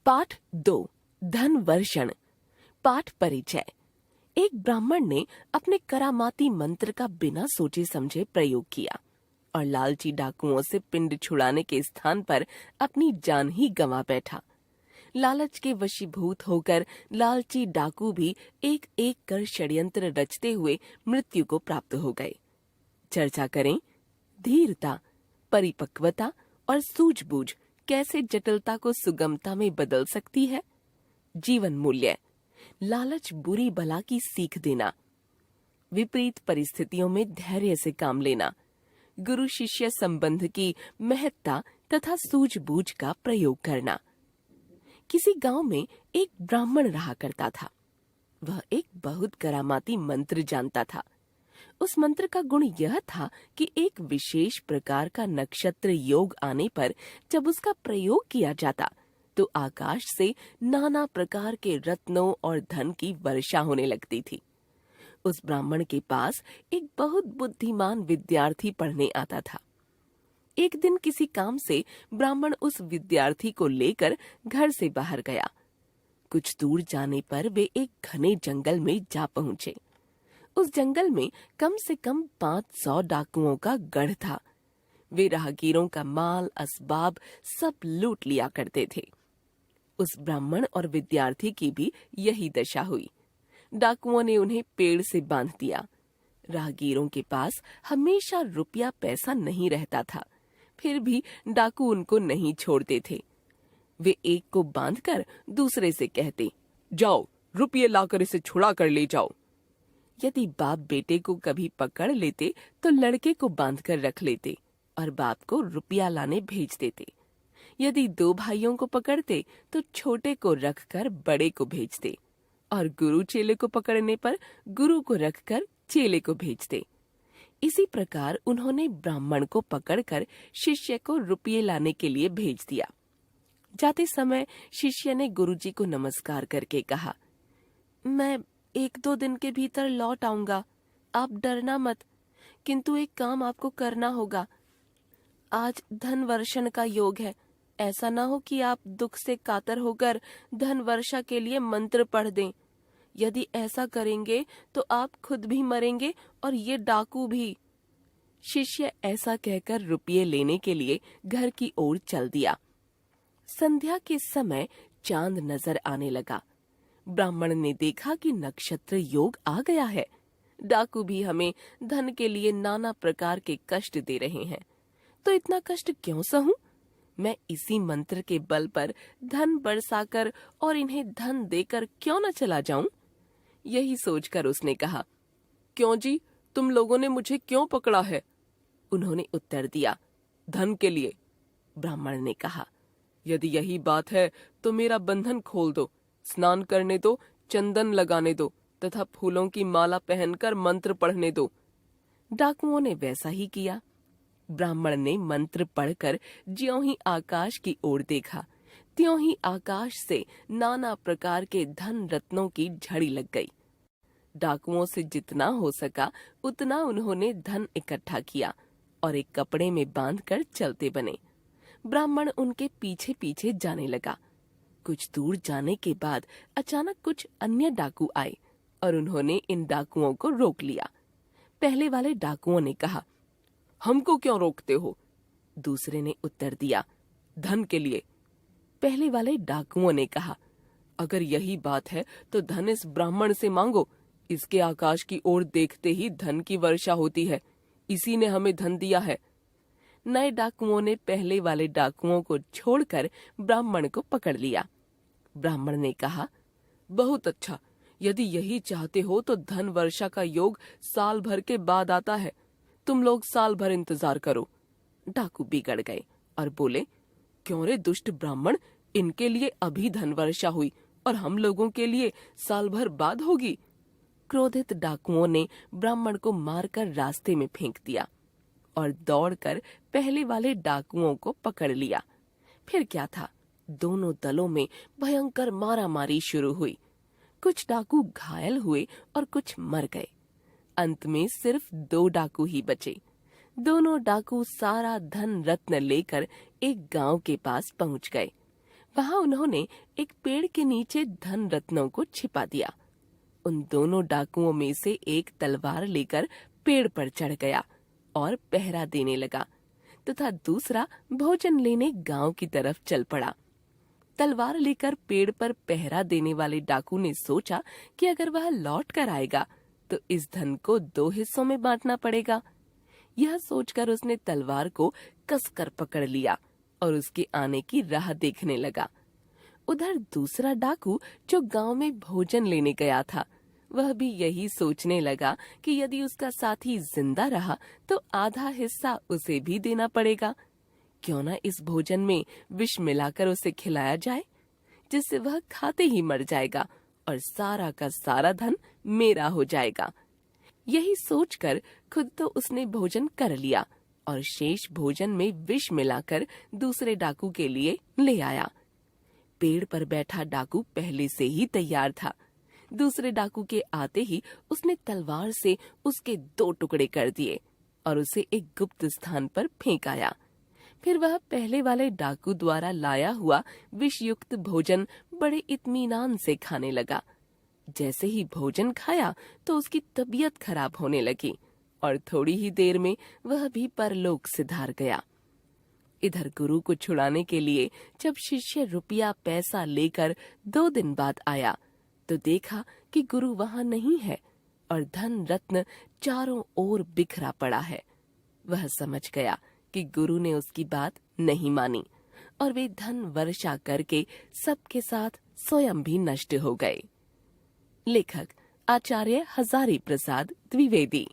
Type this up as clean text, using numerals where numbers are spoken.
पाठ 2 धन वर्षण। पाठ परिचय। एक ब्राह्मण ने अपने करामाती मंत्र का बिना सोचे समझे प्रयोग किया और लालची डाकुओं से पिंड छुड़ाने के स्थान पर अपनी जान ही गंवा बैठा। लालच के वशीभूत होकर लालची डाकू भी एक एक कर षड्यंत्र रचते हुए मृत्यु को प्राप्त हो गए। चर्चा करें, धीरता, परिपक्वता और सूझबूझ कैसे जटिलता को सुगमता में बदल सकती है। जीवन मूल्य। लालच बुरी बला की सीख देना, विपरीत परिस्थितियों में धैर्य से काम लेना, गुरु शिष्य संबंध की महत्ता तथा सूझबूझ का प्रयोग करना। किसी गांव में एक ब्राह्मण रहा करता था। वह एक बहुत करामाती मंत्र जानता था। उस मंत्र का गुण यह था कि एक विशेष प्रकार का नक्षत्र योग आने पर जब उसका प्रयोग किया जाता तो आकाश से नाना प्रकार के रत्नों और धन की वर्षा होने लगती थी। उस ब्राह्मण के पास एक बहुत बुद्धिमान विद्यार्थी पढ़ने आता था। एक दिन किसी काम से ब्राह्मण उस विद्यार्थी को लेकर घर से बाहर गया। कुछ दूर जाने पर वे एक घने जंगल में जा पहुंचे। उस जंगल में कम से कम 500 डाकुओं का गढ़ था। वे राहगीरों का माल असबाब सब लूट लिया करते थे। उस ब्राह्मण और विद्यार्थी की भी यही दशा हुई। डाकुओं ने उन्हें पेड़ से बांध दिया। राहगीरों के पास हमेशा रुपया पैसा नहीं रहता था, फिर भी डाकू उनको नहीं छोड़ते थे। वे एक को बांधकर दूसरे से कहते, जाओ रुपये लाकर इसे छुड़ा कर ले जाओ। यदि बाप बेटे को कभी पकड़ लेते तो लड़के को बांधकर रख लेते और बाप को रुपया लाने भेज देते। यदि 2 भाइयों को पकड़ते तो छोटे को रखकर बड़े को भेजते और गुरु चेले को पकड़ने पर गुरु को रखकर चेले को भेजते। इसी प्रकार उन्होंने ब्राह्मण को पकड़कर शिष्य को रुपये लाने के लिए भेज दिया। जाते समय शिष्य ने गुरुजी को नमस्कार करके कहा, मैं 1-2 दिन के भीतर लौट आऊंगा, आप डरना मत, किंतु एक काम आपको करना होगा। आज धन वर्षण का योग है, ऐसा ना हो कि आप दुख से कातर होकर धन वर्षा के लिए मंत्र पढ़ दें। यदि ऐसा करेंगे तो आप खुद भी मरेंगे और ये डाकू भी। शिष्य ऐसा कहकर रुपये लेने के लिए घर की ओर चल दिया। संध्या के समय चांद नजर आने लगा। ब्राह्मण ने देखा कि नक्षत्र योग आ गया है। डाकू भी हमें धन के लिए नाना प्रकार के कष्ट दे रहे हैं, तो इतना कष्ट क्यों सहूं? मैं इसी मंत्र के बल पर धन बरसाकर और इन्हें धन देकर क्यों न चला जाऊं? यही सोचकर उसने कहा, क्यों जी, तुम लोगों ने मुझे क्यों पकड़ा है? उन्होंने उत्तर दिया, धन के लिए। ब्राह्मण ने कहा, यदि यही बात है तो मेरा बंधन खोल दो, स्नान करने दो, चंदन लगाने दो तथा फूलों की माला पहनकर मंत्र पढ़ने दो। डाकुओं ने वैसा ही किया। ब्राह्मण ने मंत्र पढ़कर ज्यों ही आकाश की ओर देखा, त्यों ही आकाश से नाना प्रकार के धन रत्नों की झड़ी लग गई। डाकुओं से जितना हो सका उतना उन्होंने धन इकट्ठा किया और एक कपड़े में बांधकर चलते बने। ब्राह्मण उनके पीछे पीछे जाने लगा। कुछ दूर जाने के बाद अचानक कुछ अन्य डाकू आए और उन्होंने इन डाकुओं को रोक लिया। पहले वाले डाकुओं ने कहा, हमको क्यों रोकते हो? दूसरे ने उत्तर दिया, धन के लिए। पहले वाले डाकुओं ने कहा, अगर यही बात है तो धन इस ब्राह्मण से मांगो, इसके आकाश की ओर देखते ही धन की वर्षा होती है, इसी ने हमें धन दिया है। नए डाकुओं ने पहले वाले डाकुओं को छोड़कर ब्राह्मण को पकड़ लिया। ब्राह्मण ने कहा, बहुत अच्छा, यदि यही चाहते हो तो धन वर्षा का योग साल भर के बाद आता है, तुम लोग साल भर इंतजार करो। डाकू बिगड़ गए और बोले, क्यों रे दुष्ट ब्राह्मण, इनके लिए अभी धन वर्षा हुई और हम लोगों के लिए साल भर बाद होगी। क्रोधित डाकुओं ने ब्राह्मण को मारकर रास्ते में फेंक दिया और दौड़कर पहले वाले डाकुओं को पकड़ लिया। फिर क्या था, दोनों दलों में भयंकर मारामारी शुरू हुई। कुछ डाकू घायल हुए और कुछ मर गए। अंत में सिर्फ 2 डाकू ही बचे। दोनों डाकू सारा धन रत्न लेकर एक गांव के पास पहुंच गए। वहां उन्होंने एक पेड़ के नीचे धन रत्नों को छिपा दिया। उन दोनों डाकुओं में से एक तलवार लेकर पेड़ पर चढ़ गया और पहरा देने लगा तथा दूसरा भोजन लेने गांव की तरफ चल पड़ा। तलवार लेकर पेड़ पर पहरा देने वाले डाकू ने सोचा कि अगर वह लौट कर आएगा तो इस धन को 2 हिस्सों में बांटना पड़ेगा। यह सोचकर उसने तलवार को कसकर पकड़ लिया और उसके आने की राह देखने लगा। उधर दूसरा डाकू जो गांव में भोजन लेने गया था, वह भी यही सोचने लगा कि यदि उसका साथी जिंदा रहा तो आधा हिस्सा उसे भी देना पड़ेगा। क्यों न इस भोजन में विष मिलाकर उसे खिलाया जाए, जिससे वह खाते ही मर जाएगा और सारा का सारा धन मेरा हो जाएगा। यही सोचकर खुद तो उसने भोजन कर लिया और शेष भोजन में विष मिलाकर दूसरे डाकू के लिए ले आया। पेड़ पर बैठा डाकू पहले से ही तैयार था। दूसरे डाकू के आते ही उसने तलवार से उसके 2 टुकड़े कर दिए और उसे एक गुप्त स्थान पर फेंक आया। फिर वह पहले वाले डाकू द्वारा लाया हुआ विषयुक्त भोजन बड़े इत्मीनान से खाने लगा। जैसे ही भोजन खाया तो उसकी तबीयत खराब होने लगी और थोड़ी ही देर में वह भी परलोक सिधार गया। इधर गुरु को छुड़ाने के लिए जब शिष्य रुपया पैसा लेकर 2 दिन बाद आया तो देखा कि गुरु वहां नहीं है और धन रत्न चारों ओर बिखरा पड़ा है। वह समझ गया कि गुरु ने उसकी बात नहीं मानी और वे धन वर्षा करके सबके साथ स्वयं भी नष्ट हो गए। लेखक आचार्य हजारी प्रसाद द्विवेदी।